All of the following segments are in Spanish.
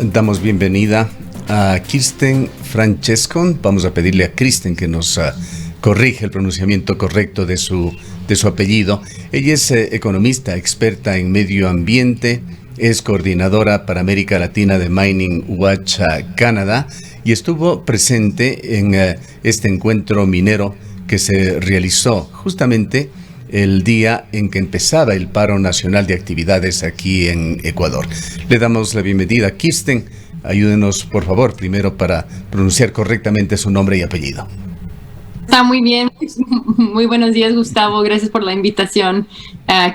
damos bienvenida a Kirsten Francescon. Vamos a pedirle a Kirsten que nos corrige el pronunciamiento correcto de su apellido. Ella es economista, experta en medio ambiente, es coordinadora para América Latina de Mining Watch Canadá y estuvo presente en este encuentro minero que se realizó justamente el día en que empezaba el paro nacional de actividades aquí en Ecuador. Le damos la bienvenida a Kirsten. Ayúdenos, por favor, primero para pronunciar correctamente su nombre y apellido. Está muy bien. Muy buenos días, Gustavo. Gracias por la invitación.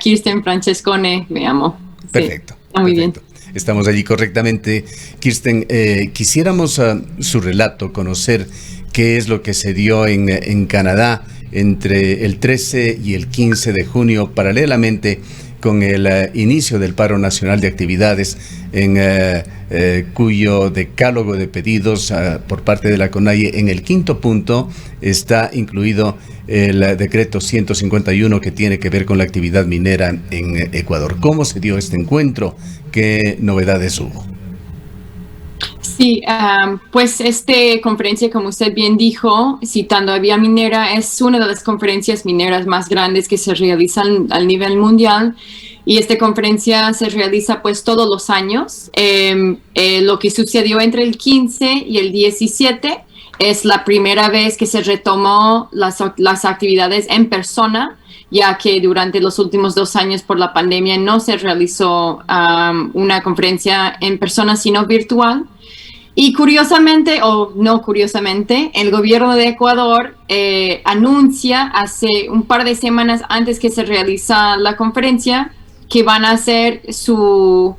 Kirsten Francescone, me llamo. Perfecto. Sí, está muy perfecto. Bien. Estamos allí correctamente. Kirsten, quisiéramos su relato, conocer qué es lo que se dio en Canadá entre el 13 y el 15 de junio, paralelamente con el inicio del paro nacional de actividades, en cuyo decálogo de pedidos por parte de la CONAIE, en el quinto punto está incluido el decreto 151 que tiene que ver con la actividad minera en Ecuador. ¿Cómo se dio este encuentro? ¿Qué novedades hubo? Sí, pues esta conferencia, como usted bien dijo, citando a Vía Minera, es una de las conferencias mineras más grandes que se realizan al nivel mundial, y esta conferencia se realiza pues todos los años. Lo que sucedió entre el 15 y el 17 es la primera vez que se retomó las actividades en persona, ya que durante los últimos 2 años por la pandemia no se realizó una conferencia en persona, sino virtual. Y curiosamente, o no curiosamente, el gobierno de Ecuador anuncia hace un par de semanas antes que se realiza la conferencia que van a hacer su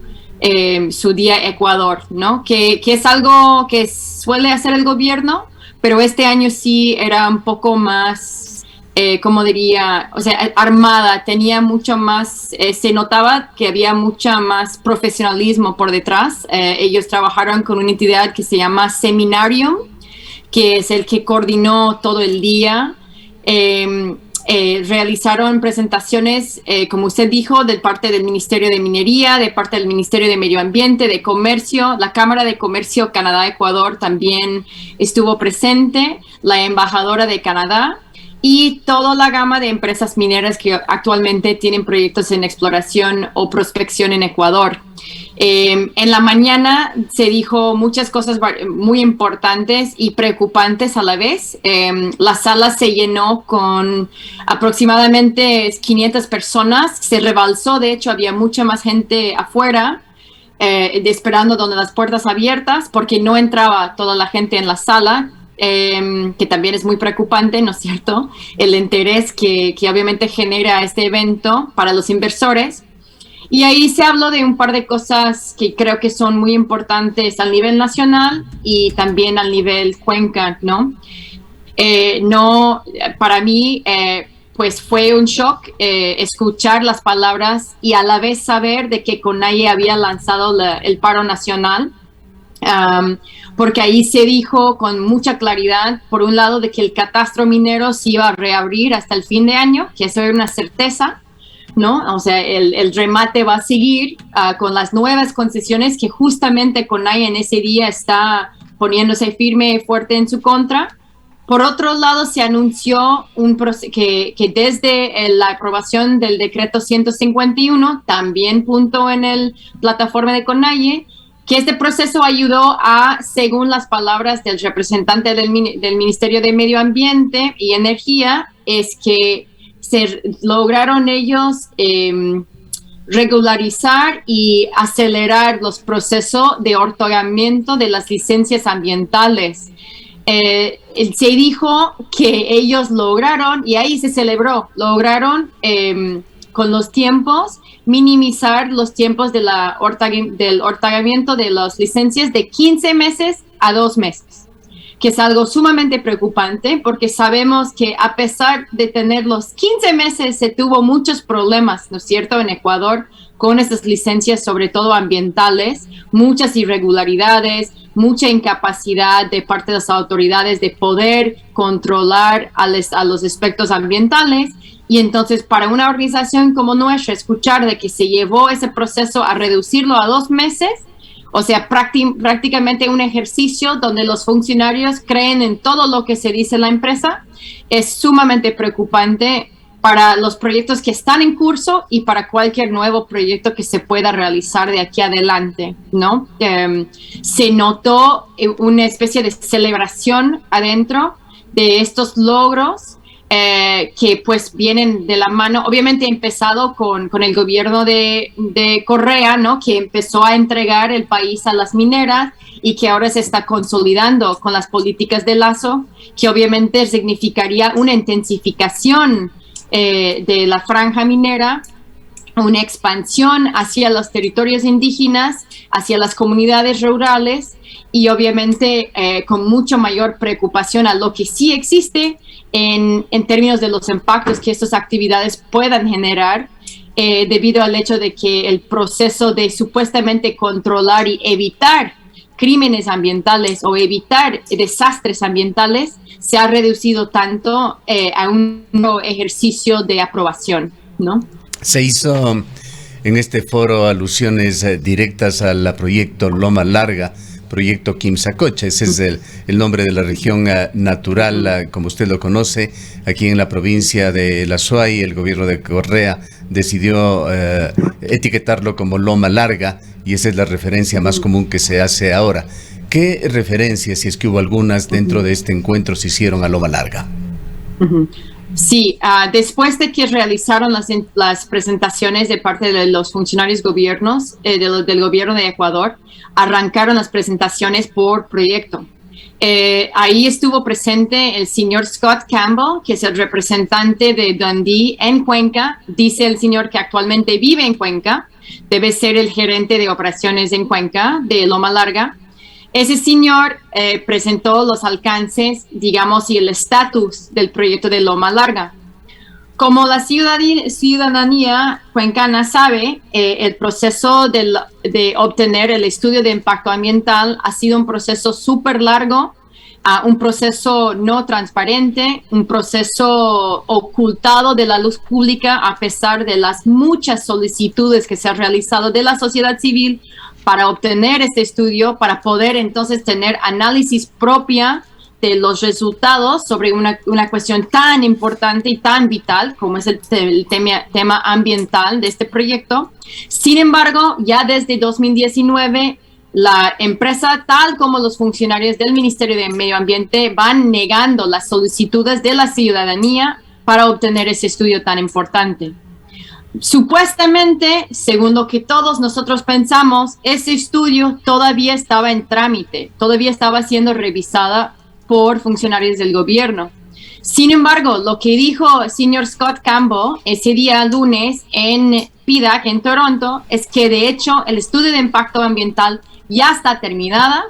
Día Ecuador, ¿no? Que es algo que suele hacer el gobierno, pero este año sí era un poco más, como diría, o sea, armada, tenía mucho más, se notaba que había mucha más profesionalismo por detrás. Ellos trabajaron con una entidad que se llama Seminarium, que es el que coordinó todo el día. Realizaron presentaciones, como usted dijo, de parte del Ministerio de Minería, de parte del Ministerio de Medio Ambiente, de Comercio. La Cámara de Comercio Canadá-Ecuador también estuvo presente, la embajadora de Canadá y toda la gama de empresas mineras que actualmente tienen proyectos en exploración o prospección en Ecuador. En la mañana se dijo muchas cosas muy importantes y preocupantes a la vez. La sala se llenó con aproximadamente 500 personas, se rebalsó, de hecho había mucha más gente afuera, esperando donde las puertas abiertas, porque no entraba toda la gente en la sala. Que también es muy preocupante, ¿no es cierto? El interés que obviamente genera este evento para los inversores. Y ahí se habló de un par de cosas que creo que son muy importantes al nivel nacional y también al nivel cuenca, ¿no? Para mí, pues fue un shock escuchar las palabras y a la vez saber de que CONAIE había lanzado el paro nacional. Porque ahí se dijo con mucha claridad, por un lado, de que el catastro minero se iba a reabrir hasta el fin de año, que eso era una certeza, ¿no? O sea, el remate va a seguir con las nuevas concesiones que justamente CONAIE en ese día está poniéndose firme y fuerte en su contra. Por otro lado, se anunció que desde la aprobación del decreto 151, también punto en el plataforma de CONAIE, que este proceso ayudó según las palabras del representante del Ministerio de Medio Ambiente y Energía, es que se lograron ellos regularizar y acelerar los procesos de otorgamiento de las licencias ambientales. Se dijo que ellos lograron, y ahí se celebró, con los tiempos, minimizar los tiempos del otorgamiento de las licencias de 15 meses a 2 meses, que es algo sumamente preocupante porque sabemos que a pesar de tener los 15 meses se tuvo muchos problemas, ¿no es cierto?, en Ecuador con estas licencias, sobre todo ambientales, muchas irregularidades, mucha incapacidad de parte de las autoridades de poder controlar a los aspectos ambientales. Y entonces para una organización como nuestra, escuchar de que se llevó ese proceso a reducirlo a 2 meses, O sea, prácticamente un ejercicio donde los funcionarios creen en todo lo que se dice en la empresa. Es sumamente preocupante para los proyectos que están en curso y para cualquier nuevo proyecto que se pueda realizar de aquí adelante, ¿no? Se notó una especie de celebración adentro de estos logros que pues vienen de la mano, obviamente empezado con el gobierno de Correa, ¿no? Que empezó a entregar el país a las mineras y que ahora se está consolidando con las políticas de Lazo, que obviamente significaría una intensificación de la franja minera, una expansión hacia los territorios indígenas, hacia las comunidades rurales y obviamente con mucho mayor preocupación a lo que sí existe en términos de los impactos que estas actividades puedan generar debido al hecho de que el proceso de supuestamente controlar y evitar crímenes ambientales o evitar desastres ambientales se ha reducido tanto a un ejercicio de aprobación, ¿no? Se hizo en este foro alusiones directas al proyecto Loma Larga, proyecto Quimsacocha, ese es el nombre de la región natural, como usted lo conoce, aquí en la provincia de La Suay. El gobierno de Correa decidió etiquetarlo como Loma Larga y esa es la referencia más común que se hace ahora. ¿Qué referencias, si es que hubo algunas, dentro de este encuentro se hicieron a Loma Larga? Sí, después de que realizaron las presentaciones de parte de los funcionarios gobiernos del gobierno de Ecuador, arrancaron las presentaciones por proyecto. Ahí estuvo presente el señor Scott Campbell, que es el representante de Dundee en Cuenca. Dice el señor que actualmente vive en Cuenca, debe ser el gerente de operaciones en Cuenca de Loma Larga. Ese señor presentó los alcances, digamos, y el estatus del proyecto de Loma Larga. Como la ciudadanía cuencana sabe, el proceso de obtener el estudio de impacto ambiental ha sido un proceso súper largo, un proceso no transparente, un proceso ocultado de la luz pública a pesar de las muchas solicitudes que se han realizado de la sociedad civil para obtener este estudio, para poder entonces tener análisis propia de los resultados sobre una cuestión tan importante y tan vital como es el tema ambiental de este proyecto. Sin embargo, ya desde 2019, la empresa, tal como los funcionarios del Ministerio de Medio Ambiente, van negando las solicitudes de la ciudadanía para obtener ese estudio tan importante. Supuestamente, según lo que todos nosotros pensamos, ese estudio todavía estaba en trámite, todavía estaba siendo revisada por funcionarios del gobierno. Sin embargo, lo que dijo el señor Scott Campbell ese día lunes en PDAC en Toronto es que de hecho el estudio de impacto ambiental ya está terminada,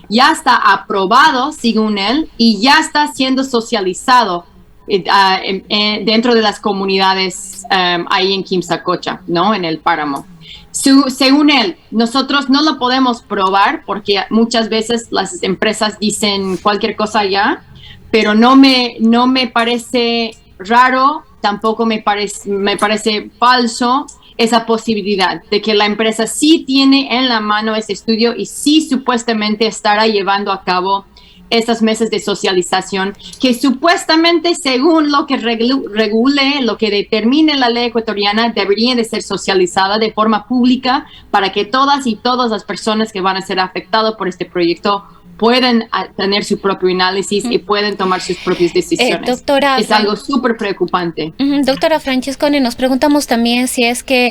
ya está aprobado según él y ya está siendo socializado dentro de las comunidades ahí en Quimsacocha, ¿no? En el páramo. Según él, nosotros no lo podemos probar porque muchas veces las empresas dicen cualquier cosa ya, pero no me parece raro, tampoco me parece falso esa posibilidad de que la empresa sí tiene en la mano ese estudio y sí supuestamente estará llevando a cabo estas mesas de socialización que supuestamente, según lo que regule, lo que determine la ley ecuatoriana, deberían de ser socializadas de forma pública para que todas y todas las personas que van a ser afectadas por este proyecto pueden tener su propio análisis y pueden tomar sus propias decisiones. Doctora, es algo súper preocupante. Doctora Francesconi, nos preguntamos también si es que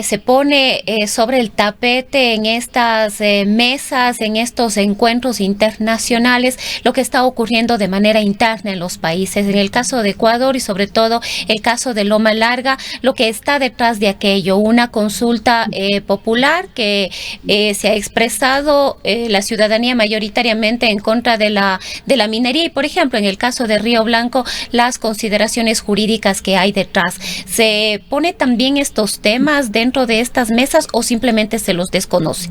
se pone sobre el tapete en estas mesas, en estos encuentros internacionales, lo que está ocurriendo de manera interna en los países. En el caso de Ecuador y sobre todo el caso de Loma Larga, lo que está detrás de aquello, una consulta popular que se ha expresado la ciudadanía mayoritaria en contra de la minería y, por ejemplo, en el caso de Río Blanco, las consideraciones jurídicas que hay detrás. ¿Se pone también estos temas dentro de estas mesas o simplemente se los desconoce?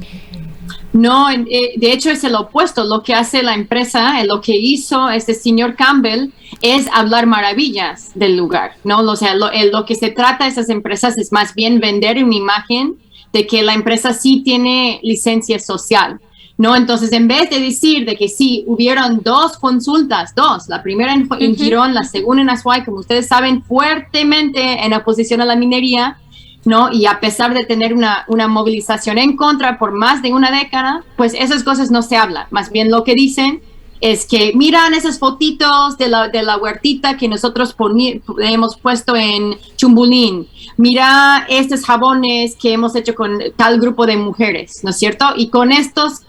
No, de hecho es el opuesto. Lo que hace la empresa, lo que hizo este señor Campbell es hablar maravillas del lugar, ¿no? O sea, lo que se trata de esas empresas es más bien vender una imagen de que la empresa sí tiene licencia social, ¿no? Entonces, en vez de decir de que sí, hubieron 2 consultas, la primera en Girón, la segunda en Azuay, como ustedes saben, fuertemente en oposición a la minería, ¿no? Y a pesar de tener una movilización en contra por más de una década, pues esas cosas no se hablan. Más bien lo que dicen es que miran esas fotitos de la huertita que nosotros hemos puesto en Chumbulín, mira estos jabones que hemos hecho con tal grupo de mujeres, ¿no es cierto? Y con estas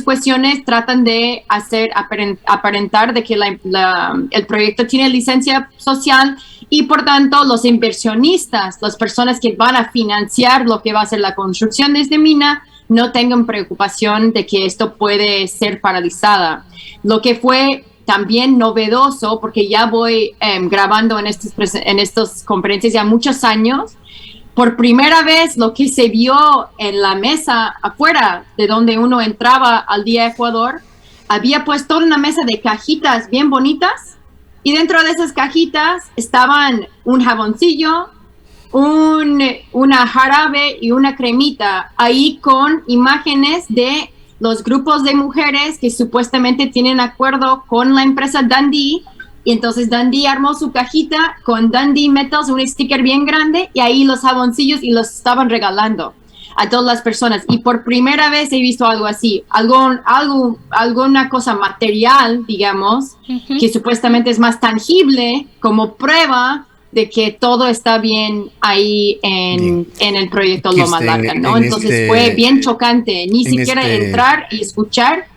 cuestiones tratan de hacer aparentar de que el proyecto tiene licencia social y por tanto los inversionistas, las personas que van a financiar lo que va a ser la construcción de esta mina, no tengan preocupación de que esto puede ser paralizada. Lo que fue también novedoso, porque ya voy grabando en estas conferencias ya muchos años, por primera vez lo que se vio en la mesa afuera de donde uno entraba al Día Ecuador, había puesto una mesa de cajitas bien bonitas y dentro de esas cajitas estaban un jaboncillo, una jarabe y una cremita, ahí con imágenes de los grupos de mujeres que supuestamente tienen acuerdo con la empresa Dundee, y entonces Dundee armó su cajita con Dundee Metals, un sticker bien grande, y ahí los jaboncillos y los estaban regalando a todas las personas. Y por primera vez he visto algo así, alguna cosa material, digamos, que supuestamente es más tangible como prueba de que todo está bien ahí en el proyecto Loma Larga, ¿no? Entonces fue bien chocante, ni siquiera entrar y escuchar,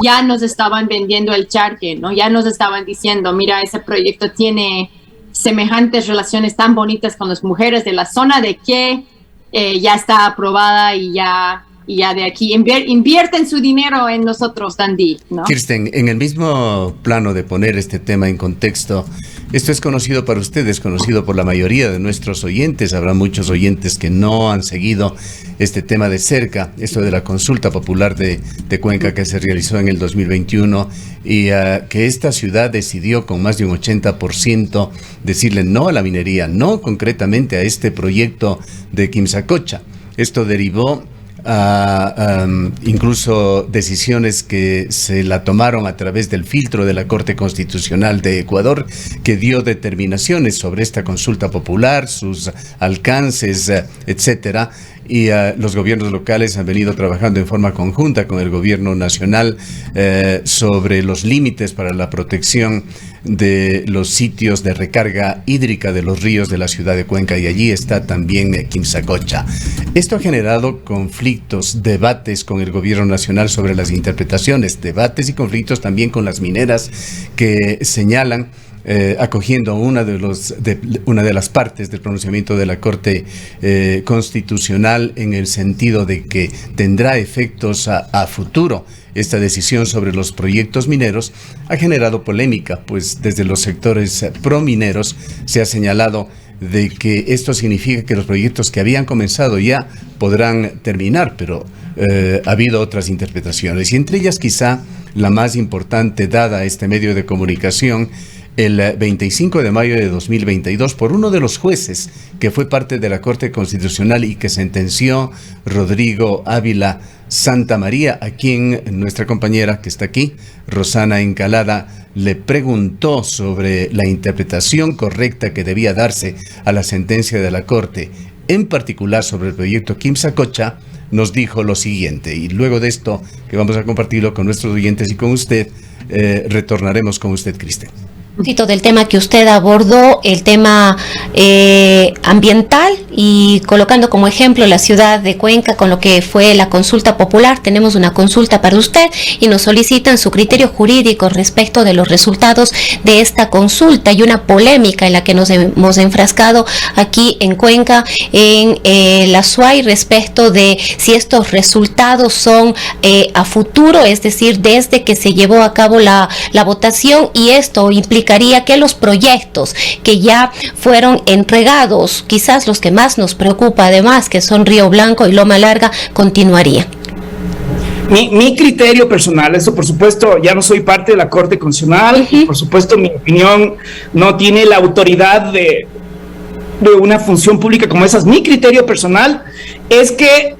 ya nos estaban vendiendo el charque, ¿no? Ya nos estaban diciendo, mira, ese proyecto tiene semejantes relaciones tan bonitas con las mujeres de la zona de que ya está aprobada y ya de aquí invierten su dinero en nosotros, Dundee, ¿no? Kirsten, en el mismo plano de poner este tema en contexto, esto es conocido para ustedes, conocido por la mayoría de nuestros oyentes. Habrá muchos oyentes que no han seguido este tema de cerca, esto de la consulta popular de Cuenca que se realizó en el 2021 y que esta ciudad decidió con más de un 80% decirle no a la minería, no concretamente a este proyecto de Quimsacocha. Esto derivó incluso decisiones que se la tomaron a través del filtro de la Corte Constitucional de Ecuador, que dio determinaciones sobre esta consulta popular, sus alcances, etcétera. Y los gobiernos locales han venido trabajando en forma conjunta con el gobierno nacional sobre los límites para la protección de los sitios de recarga hídrica de los ríos de la ciudad de Cuenca, y allí está también Quimsacocha. Esto ha generado conflictos, debates con el gobierno nacional sobre las interpretaciones, debates y conflictos también con las mineras que señalan, acogiendo una de las partes del pronunciamiento de la Corte Constitucional, en el sentido de que tendrá efectos a futuro. Esta decisión sobre los proyectos mineros ha generado polémica, pues desde los sectores promineros se ha señalado de que esto significa que los proyectos que habían comenzado ya podrán terminar, pero ha habido otras interpretaciones, y entre ellas quizá la más importante dada a este medio de comunicación el 25 de mayo de 2022 por uno de los jueces que fue parte de la Corte Constitucional y que sentenció Rodrigo Ávila Santamaría, a quien nuestra compañera que está aquí, Rosana Encalada, le preguntó sobre la interpretación correcta que debía darse a la sentencia de la Corte, en particular sobre el proyecto Quimsacocha. Nos dijo lo siguiente, y luego de esto, que vamos a compartirlo con nuestros oyentes y con usted, retornaremos con usted, Kristen. Del tema que usted abordó, el tema ambiental, y colocando como ejemplo la ciudad de Cuenca con lo que fue la consulta popular. Tenemos una consulta para usted y nos solicitan su criterio jurídico respecto de los resultados de esta consulta y una polémica en la que nos hemos enfrascado aquí en Cuenca, en la SUAY, respecto de si estos resultados son a futuro, es decir, desde que se llevó a cabo la votación, y esto implicaría que los proyectos que ya fueron entregados, quizás los que más nos preocupa además, que son Río Blanco y Loma Larga, continuarían. Mi criterio personal, eso por supuesto, ya no soy parte de la Corte Constitucional, y por supuesto mi opinión no tiene la autoridad de de una función pública como esas, mi criterio personal es que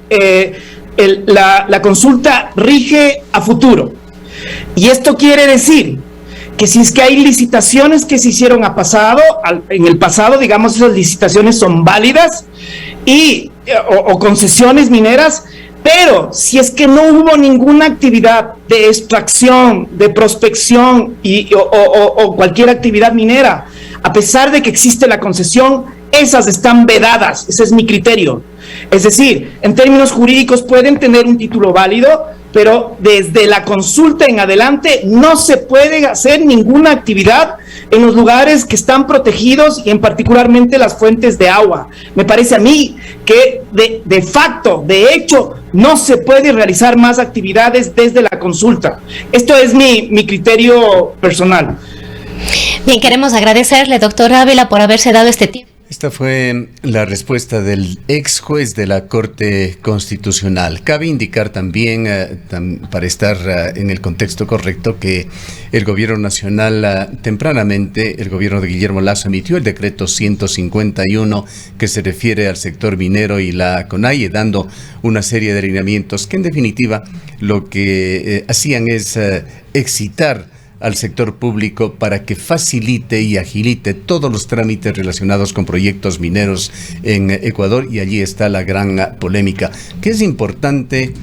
la consulta rige a futuro. Y esto quiere decir que si es que hay licitaciones que se hicieron en el pasado, digamos, esas licitaciones son válidas o concesiones mineras, pero si es que no hubo ninguna actividad de extracción, de prospección o cualquier actividad minera, a pesar de que existe la concesión, esas están vedadas. Ese es mi criterio. Es decir, en términos jurídicos pueden tener un título válido, pero desde la consulta en adelante no se puede hacer ninguna actividad en los lugares que están protegidos y en particularmente las fuentes de agua. Me parece a mí que de facto, de hecho, no se puede realizar más actividades desde la consulta. Esto es mi criterio personal. Bien, queremos agradecerle, doctor Ávila, por haberse dado este tiempo. Esta fue la respuesta del ex juez de la Corte Constitucional. Cabe indicar también, para estar en el contexto correcto, que el gobierno nacional, tempranamente, el gobierno de Guillermo Lasso emitió el decreto 151 que se refiere al sector minero y la CONAIE, dando una serie de alineamientos que en definitiva lo que hacían es excitar al sector público para que facilite y agilite todos los trámites relacionados con proyectos mineros en Ecuador, y allí está la gran polémica, que es importante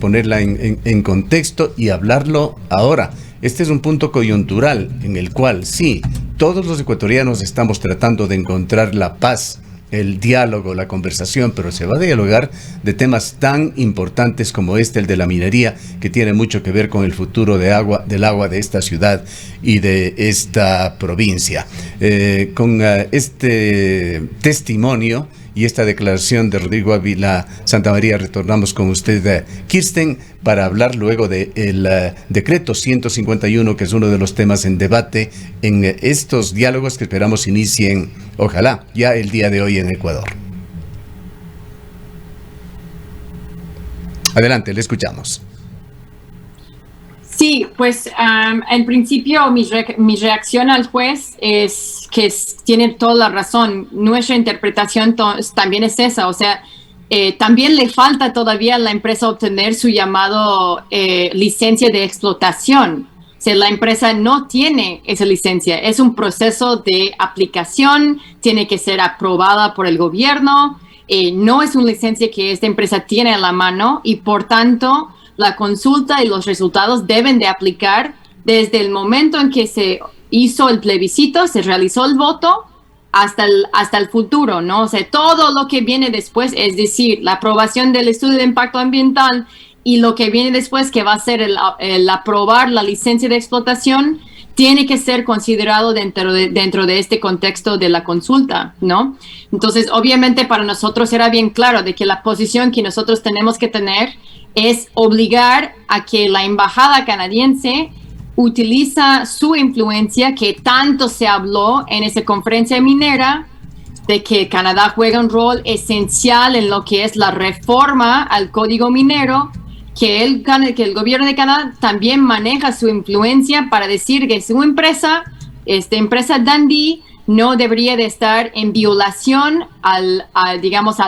ponerla en contexto y hablarlo ahora. Este es un punto coyuntural en el cual sí, todos los ecuatorianos estamos tratando de encontrar la paz, el diálogo, la conversación, pero se va a dialogar de temas tan importantes como el de la minería, que tiene mucho que ver con el futuro del agua de esta ciudad y de esta provincia. Con este testimonio y esta declaración de Rodrigo Ávila Santamaría, retornamos con usted, Kirsten, para hablar luego del decreto 151, que es uno de los temas en debate en estos diálogos que esperamos inicien, ojalá, ya el día de hoy en Ecuador. Adelante, le escuchamos. Sí, pues en principio mi reacción al juez es que tiene toda la razón. Nuestra interpretación también es esa, o sea, también le falta todavía a la empresa obtener su llamado licencia de explotación. O sea, la empresa no tiene esa licencia, es un proceso de aplicación, tiene que ser aprobada por el gobierno, no es una licencia que esta empresa tiene a la mano y por tanto la consulta y los resultados deben de aplicar desde el momento en que se hizo el plebiscito, se realizó el voto, hasta el futuro, ¿no? O sea, todo lo que viene después, es decir, la aprobación del estudio de impacto ambiental y lo que viene después, que va a ser el aprobar la licencia de explotación, tiene que ser considerado dentro de este contexto de la consulta, ¿no? Entonces, obviamente para nosotros era bien claro de que la posición que nosotros tenemos que tener es obligar a que la embajada canadiense utiliza su influencia, que tanto se habló en esa conferencia minera, de que Canadá juega un rol esencial en lo que es la reforma al código minero, que el gobierno de Canadá también maneja su influencia para decir que su empresa, esta empresa Dundee, no debería de estar en violación a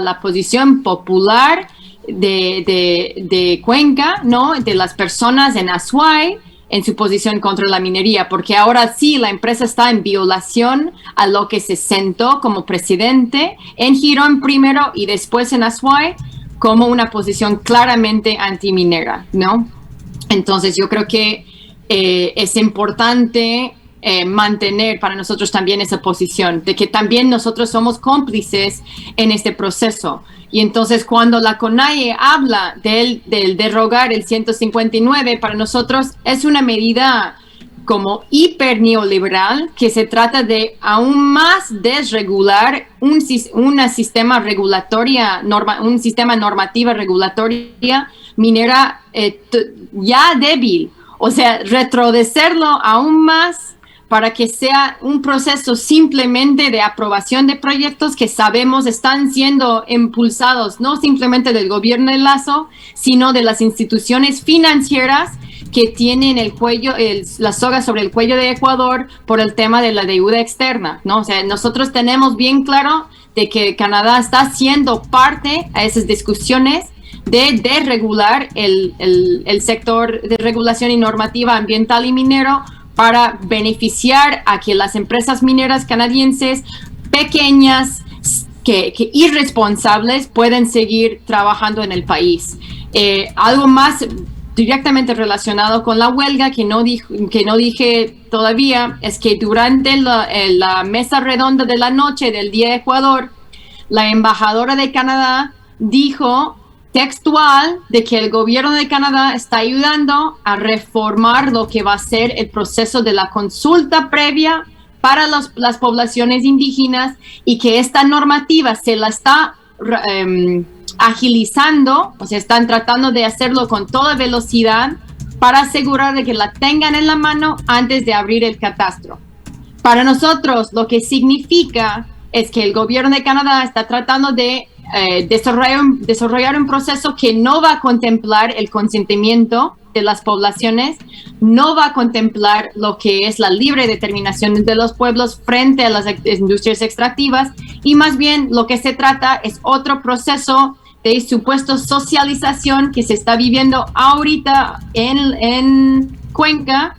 la posición popular de Cuenca, ¿no? De las personas en Azuay, en su posición contra la minería, porque ahora sí la empresa está en violación a lo que se sentó como presidente en Girón primero y después en Azuay, como una posición claramente antiminera, ¿no? Entonces yo creo que es importante mantener para nosotros también esa posición, de que también nosotros somos cómplices en este proceso. Y entonces cuando la CONAIE habla del derogar el 159, para nosotros es una medida como hiper neoliberal, que se trata de aún más desregular un sistema normativa regulatoria minera ya débil. O sea, retrodecerlo aún más para que sea un proceso simplemente de aprobación de proyectos que sabemos están siendo impulsados no simplemente del gobierno de Lasso, sino de las instituciones financieras que tienen la soga sobre el cuello de Ecuador por el tema de la deuda externa, ¿no? O sea, nosotros tenemos bien claro de que Canadá está siendo parte a esas discusiones de regular el sector de regulación y normativa ambiental y minero para beneficiar a que las empresas mineras canadienses pequeñas que irresponsables pueden seguir trabajando en el país. Algo más directamente relacionado con la huelga que no dije todavía es que durante la mesa redonda de la noche del Día de Ecuador, la embajadora de Canadá dijo textual de que el gobierno de Canadá está ayudando a reformar lo que va a ser el proceso de la consulta previa para las poblaciones indígenas y que esta normativa se la está agilizando, o sea, están tratando de hacerlo con toda velocidad para asegurar de que la tengan en la mano antes de abrir el catastro. Para nosotros, lo que significa es que el gobierno de Canadá está tratando de desarrollar un proceso que no va a contemplar el consentimiento de las poblaciones, no va a contemplar lo que es la libre determinación de los pueblos frente a las industrias extractivas, y más bien lo que se trata es otro proceso de supuesto socialización que se está viviendo ahorita en Cuenca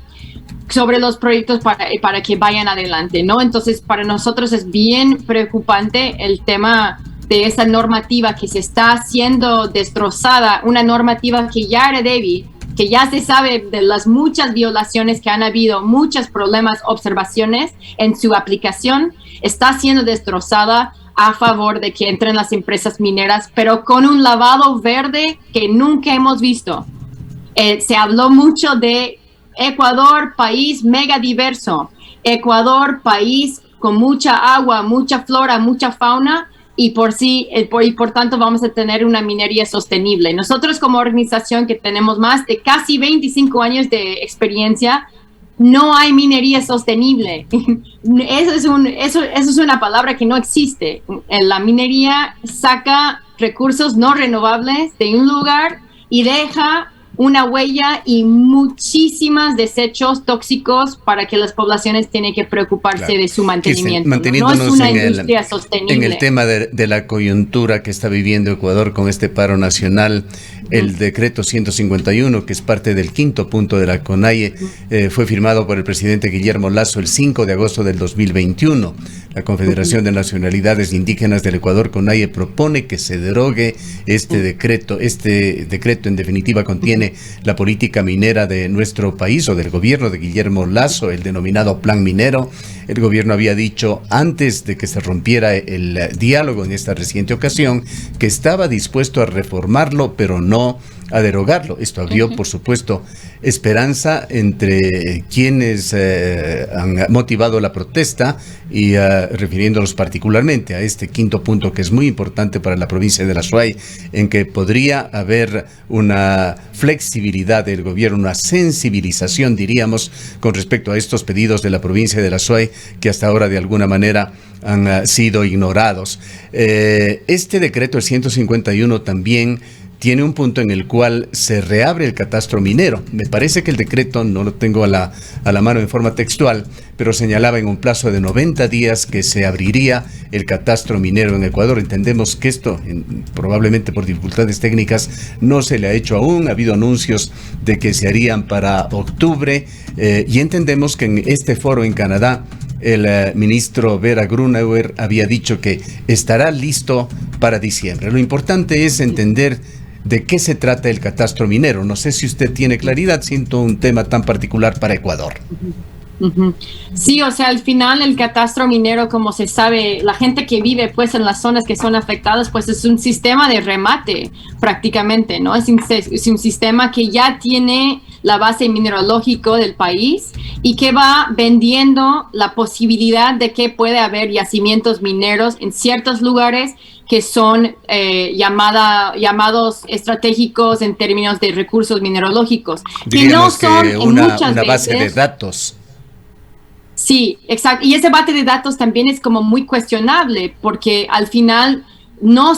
sobre los proyectos para que vayan adelante, ¿no? Entonces, para nosotros es bien preocupante el tema de esa normativa que se está siendo destrozada, una normativa que ya era débil, que ya se sabe de las muchas violaciones que han habido, muchos problemas, observaciones en su aplicación, está siendo destrozada a favor de que entren las empresas mineras, pero con un lavado verde que nunca hemos visto. Se habló mucho de Ecuador, país mega diverso, Ecuador, país con mucha agua, mucha flora, mucha fauna, y por tanto vamos a tener una minería sostenible. Nosotros como organización que tenemos más de casi 25 años de experiencia, no hay minería sostenible. Eso es una palabra que no existe. La minería saca recursos no renovables de un lugar y deja una huella y muchísimos desechos tóxicos para que las poblaciones tienen que preocuparse de su mantenimiento. No es una industria sostenible. En el tema de la coyuntura que está viviendo Ecuador con este paro nacional, el decreto 151, que es parte del 5º punto de la CONAIE, fue firmado por el presidente Guillermo Lasso el 5 de agosto del 2021. La Confederación de Nacionalidades Indígenas del Ecuador, CONAIE, propone que se derogue este decreto. Este decreto, en definitiva, contiene la política minera de nuestro país o del gobierno de Guillermo Lasso, el denominado Plan Minero. El gobierno había dicho, antes de que se rompiera el diálogo en esta reciente ocasión, que estaba dispuesto a reformarlo, pero no a derogarlo. Esto abrió, por supuesto, esperanza entre quienes han motivado la protesta y refiriéndolos particularmente a este 5º punto, que es muy importante para la provincia de la Azuay, en que podría haber una flexibilidad del gobierno, una sensibilización, diríamos, con respecto a estos pedidos de la provincia de la Azuay, que hasta ahora de alguna manera han sido ignorados. Este decreto, el 151, también tiene un punto en el cual se reabre el catastro minero. Me parece que el decreto, no lo tengo a la mano en forma textual, pero señalaba en un plazo de 90 días que se abriría el catastro minero en Ecuador. Entendemos que esto, probablemente por dificultades técnicas, no se le ha hecho aún. Ha habido anuncios de que se harían para octubre, y entendemos que en este foro en Canadá, el ministro Vera Grunauer había dicho que estará listo para diciembre. Lo importante es entender de qué se trata el catastro minero. No sé si usted tiene claridad, siento un tema tan particular para Ecuador. Sí, o sea, al final el catastro minero, como se sabe, la gente que vive pues en las zonas que son afectadas, pues es un sistema de remate prácticamente, ¿no? Es un sistema que ya tiene la base mineralógico del país y que va vendiendo la posibilidad de que puede haber yacimientos mineros en ciertos lugares que son llamados estratégicos en términos de recursos mineralógicos, diríamos que no son que en muchas una base veces, de datos. Sí, exacto. Y ese base de datos también es como muy cuestionable porque al final no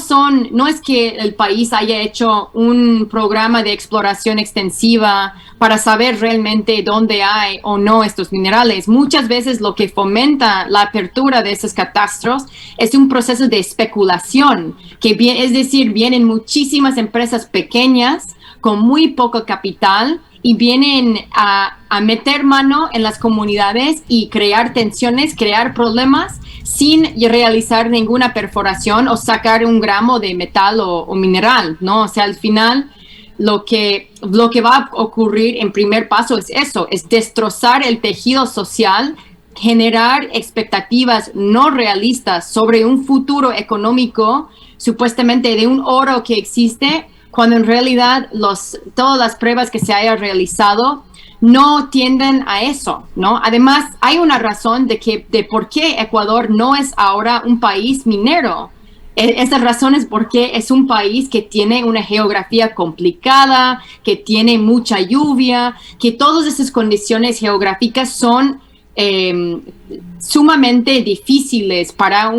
es que el país haya hecho un programa de exploración extensiva para saber realmente dónde hay o no estos minerales. Muchas veces lo que fomenta la apertura de esos catastros es un proceso de especulación, es decir, vienen muchísimas empresas pequeñas con muy poco capital y vienen a meter mano en las comunidades y crear tensiones, crear problemas sin realizar ninguna perforación o sacar un gramo de metal o mineral, ¿no? O sea, al final lo que va a ocurrir en primer paso es eso, es destrozar el tejido social, generar expectativas no realistas sobre un futuro económico, supuestamente de un oro que existe, cuando en realidad todas las pruebas que se hayan realizado no tienden a eso, ¿no? Además, hay una razón de por qué Ecuador no es ahora un país minero. Esa razón es porque es un país que tiene una geografía complicada, que tiene mucha lluvia, que todas esas condiciones geográficas son sumamente difíciles para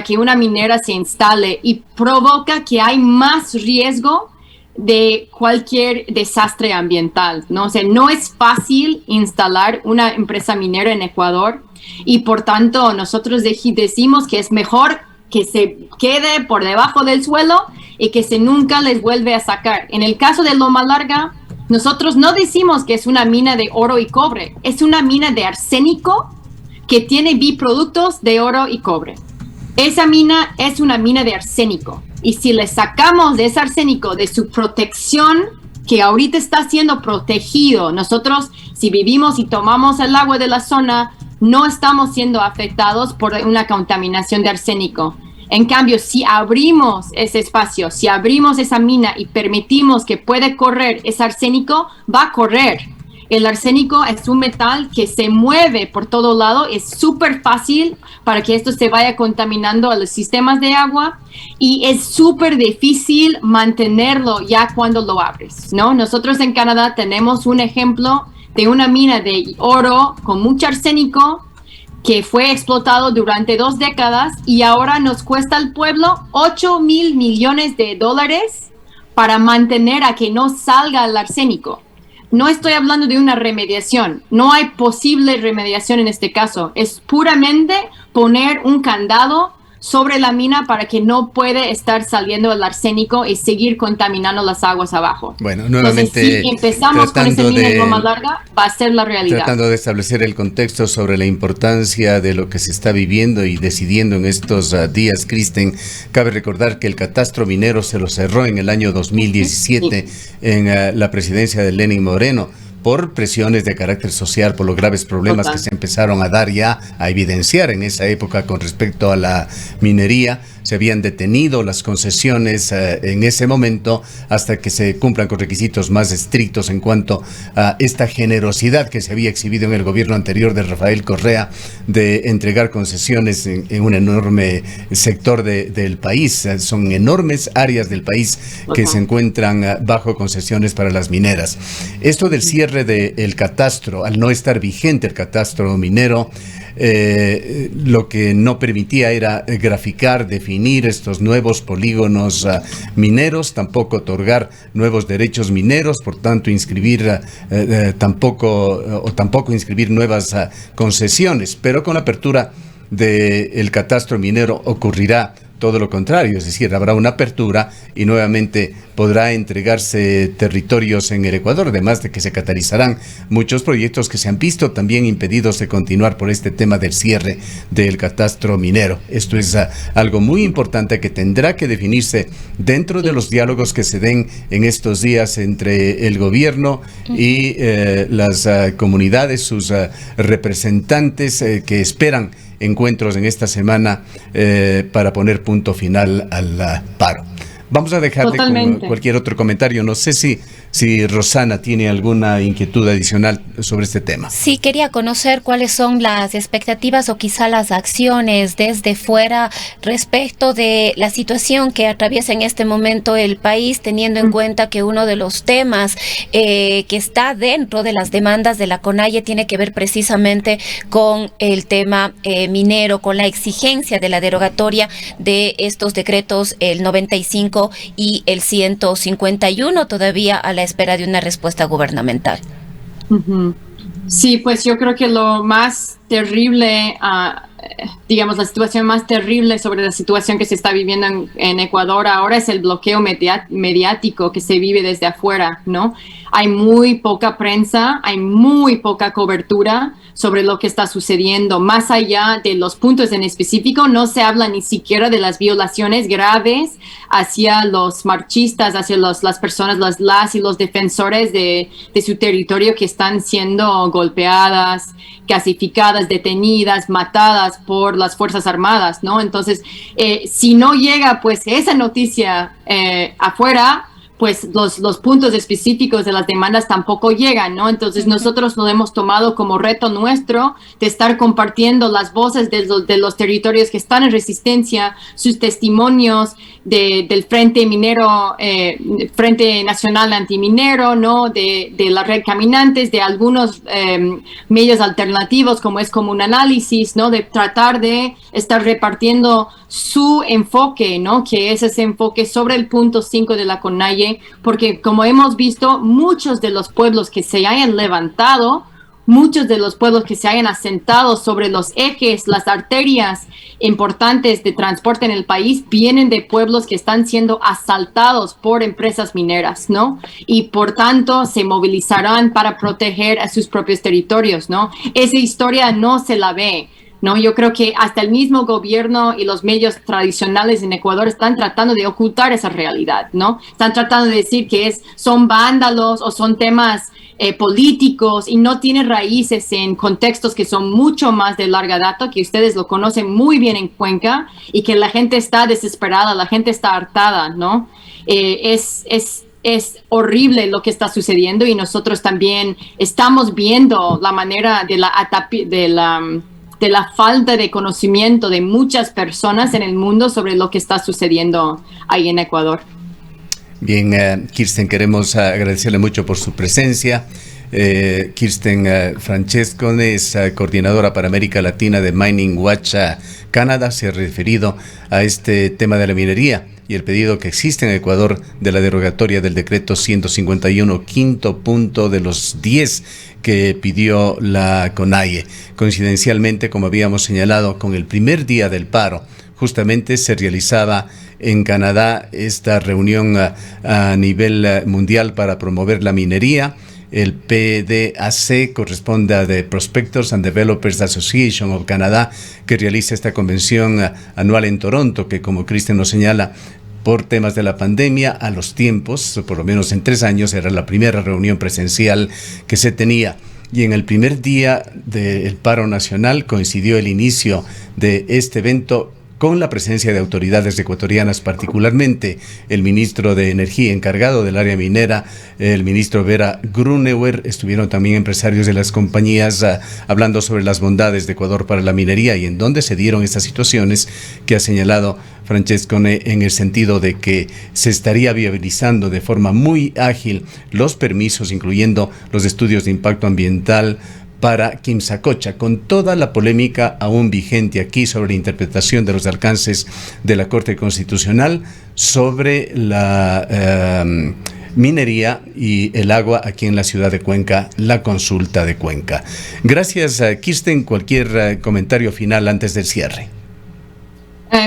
que una minera se instale y provoca que hay más riesgo de cualquier desastre ambiental, ¿no? O sea, no es fácil instalar una empresa minera en Ecuador y por tanto nosotros decimos que es mejor que se quede por debajo del suelo y que se nunca les vuelve a sacar. En el caso de Loma Larga, nosotros no decimos que es una mina de oro y cobre, es una mina de arsénico que tiene biproductos de oro y cobre. Esa mina es una mina de arsénico. Y si le sacamos de ese arsénico, de su protección, que ahorita está siendo protegido, nosotros si vivimos y tomamos el agua de la zona, no estamos siendo afectados por una contaminación de arsénico. En cambio, si abrimos ese espacio, si abrimos esa mina y permitimos que pueda correr ese arsénico, va a correr. El arsénico es un metal que se mueve por todo lado, es súper fácil para que esto se vaya contaminando a los sistemas de agua y es súper difícil mantenerlo ya cuando lo abres, ¿no? Nosotros en Canadá tenemos un ejemplo de una mina de oro con mucho arsénico que fue explotado durante 2 décadas y ahora nos cuesta al pueblo $8,000 millones para mantener a que no salga el arsénico. No estoy hablando de una remediación, no hay posible remediación en este caso, es puramente poner un candado sobre la mina para que no puede estar saliendo el arsénico y seguir contaminando las aguas abajo. Bueno, nuevamente, entonces, si empezamos con esa mina en Loma Larga, va a ser la realidad. Tratando de establecer el contexto sobre la importancia de lo que se está viviendo y decidiendo en estos días, Kristen, cabe recordar que el catastro minero se lo cerró en el año 2017 en la presidencia de Lenín Moreno, por presiones de carácter social, por los graves problemas que se empezaron a dar ya, a evidenciar en esa época con respecto a la minería. Se habían detenido las concesiones en ese momento hasta que se cumplan con requisitos más estrictos en cuanto a esta generosidad que se había exhibido en el gobierno anterior de Rafael Correa de entregar concesiones en un enorme sector del país. Son enormes áreas del país que se encuentran bajo concesiones para las mineras. Esto del cierre del catastro, al no estar vigente el catastro minero, lo que no permitía era graficar, definir estos nuevos polígonos mineros, tampoco otorgar nuevos derechos mineros, por tanto inscribir tampoco inscribir nuevas concesiones. Pero con la apertura del catastro minero ocurrirá todo lo contrario, es decir, habrá una apertura y nuevamente podrá entregarse territorios en el Ecuador, además de que se catalizarán muchos proyectos que se han visto también impedidos de continuar por este tema del cierre del catastro minero. Esto es algo muy importante que tendrá que definirse dentro de los diálogos que se den en estos días entre el gobierno y las comunidades, sus representantes que esperan encuentros en esta semana para poner punto final al paro. Vamos a dejarte con cualquier otro comentario. No sé si Rosana tiene alguna inquietud adicional sobre este tema. Sí, quería conocer cuáles son las expectativas o quizá las acciones desde fuera respecto de la situación que atraviesa en este momento el país, teniendo en cuenta que uno de los temas que está dentro de las demandas de la CONAIE tiene que ver precisamente con el tema minero, con la exigencia de la derogatoria de estos decretos, el 95 y el 151, todavía a la espera de una respuesta gubernamental. Sí, pues yo creo que lo más terrible, digamos, la situación más terrible sobre la situación que se está viviendo en Ecuador ahora es el bloqueo mediático que se vive desde afuera, ¿no? Hay muy poca prensa, hay muy poca cobertura sobre lo que está sucediendo. Más allá de los puntos en específico, no se habla ni siquiera de las violaciones graves hacia los marchistas, hacia las personas, las y los defensores de su territorio que están siendo golpeadas, gasificadas, detenidas, matadas por las Fuerzas Armadas, ¿no? Entonces, si no llega pues esa noticia afuera, pues los puntos específicos de las demandas tampoco llegan, ¿no? Entonces nosotros lo hemos tomado como reto nuestro de estar compartiendo las voces de los territorios que están en resistencia, sus testimonios del Frente Minero, Frente Nacional Antiminero, ¿no? De la Red Caminantes, de algunos medios alternativos como es como un análisis, ¿no? De tratar de estar repartiendo su enfoque, ¿no? Que es ese enfoque sobre el punto 5 de la CONAIE, porque como hemos visto, muchos de los pueblos que se hayan levantado, muchos de los pueblos que se hayan asentado sobre los ejes, las arterias importantes de transporte en el país, vienen de pueblos que están siendo asaltados por empresas mineras, ¿no? Y por tanto se movilizarán para proteger a sus propios territorios, ¿no? Esa historia no se la ve, ¿no? Yo creo que hasta el mismo gobierno y los medios tradicionales en Ecuador están tratando de ocultar esa realidad, ¿no? Están tratando de decir que son vándalos o son temas políticos y no tiene raíces en contextos que son mucho más de larga data, que ustedes lo conocen muy bien en Cuenca, y que la gente está desesperada, la gente está hartada, ¿no? Es horrible lo que está sucediendo, y nosotros también estamos viendo la manera de la falta de conocimiento de muchas personas en el mundo sobre lo que está sucediendo ahí en Ecuador. Bien, Kirsten, queremos agradecerle mucho por su presencia. Kirsten Francescon es coordinadora para América Latina de Mining Watch Canadá. Se ha referido a este tema de la minería y el pedido que existe en Ecuador de la derogatoria del decreto 151, quinto punto de los 10 que pidió la CONAIE. Coincidencialmente, como habíamos señalado, con el primer día del paro, justamente se realizaba en Canadá esta reunión a nivel mundial para promover la minería. El PDAC corresponde a The Prospectors and Developers Association of Canada, que realiza esta convención anual en Toronto, que, como Kristen nos señala, por temas de la pandemia, a los tiempos, por lo menos en 3 años, era la primera reunión presencial que se tenía. Y en el primer día del paro nacional coincidió el inicio de este evento con la presencia de autoridades ecuatorianas, particularmente el ministro de Energía encargado del área minera, el ministro Vera Grunewald. Estuvieron también empresarios de las compañías hablando sobre las bondades de Ecuador para la minería y en dónde se dieron estas situaciones que ha señalado Francescone, en el sentido de que se estaría viabilizando de forma muy ágil los permisos, incluyendo los estudios de impacto ambiental para Quimsacocha, con toda la polémica aún vigente aquí sobre la interpretación de los alcances de la Corte Constitucional sobre la minería y el agua aquí en la ciudad de Cuenca, la consulta de Cuenca. Gracias, Kirsten. Cualquier comentario final antes del cierre.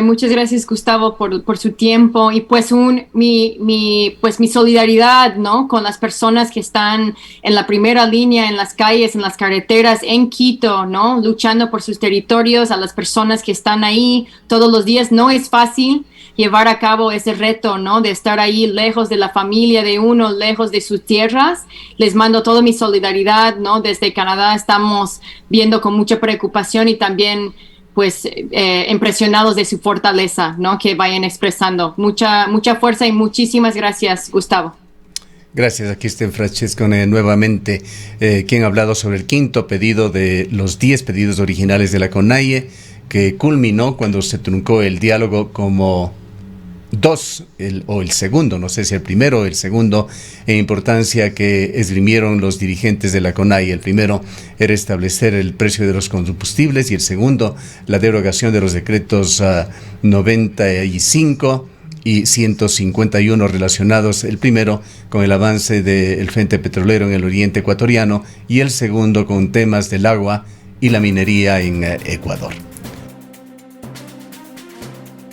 Muchas gracias, Gustavo, por su tiempo, y pues mi solidaridad, ¿no?, con las personas que están en la primera línea, en las calles, en las carreteras, en Quito, ¿no?, luchando por sus territorios, a las personas que están ahí todos los días. No es fácil llevar a cabo ese reto, ¿no?, de estar ahí lejos de la familia de uno, lejos de sus tierras. Les mando toda mi solidaridad, ¿no? Desde Canadá estamos viendo con mucha preocupación y también pues impresionados de su fortaleza, ¿no? Que vayan expresando. Mucha fuerza y muchísimas gracias, Gustavo. Gracias, aquí está Francescon nuevamente, quien ha hablado sobre el quinto pedido de los 10 pedidos originales de la CONAIE, que culminó cuando se truncó el diálogo como el segundo, no sé si el primero o el segundo, en importancia que esgrimieron los dirigentes de la CONAIE. El primero era establecer el precio de los combustibles y el segundo, la derogación de los decretos 95 y 151 relacionados, el primero con el avance del frente petrolero en el oriente ecuatoriano y el segundo con temas del agua y la minería en Ecuador.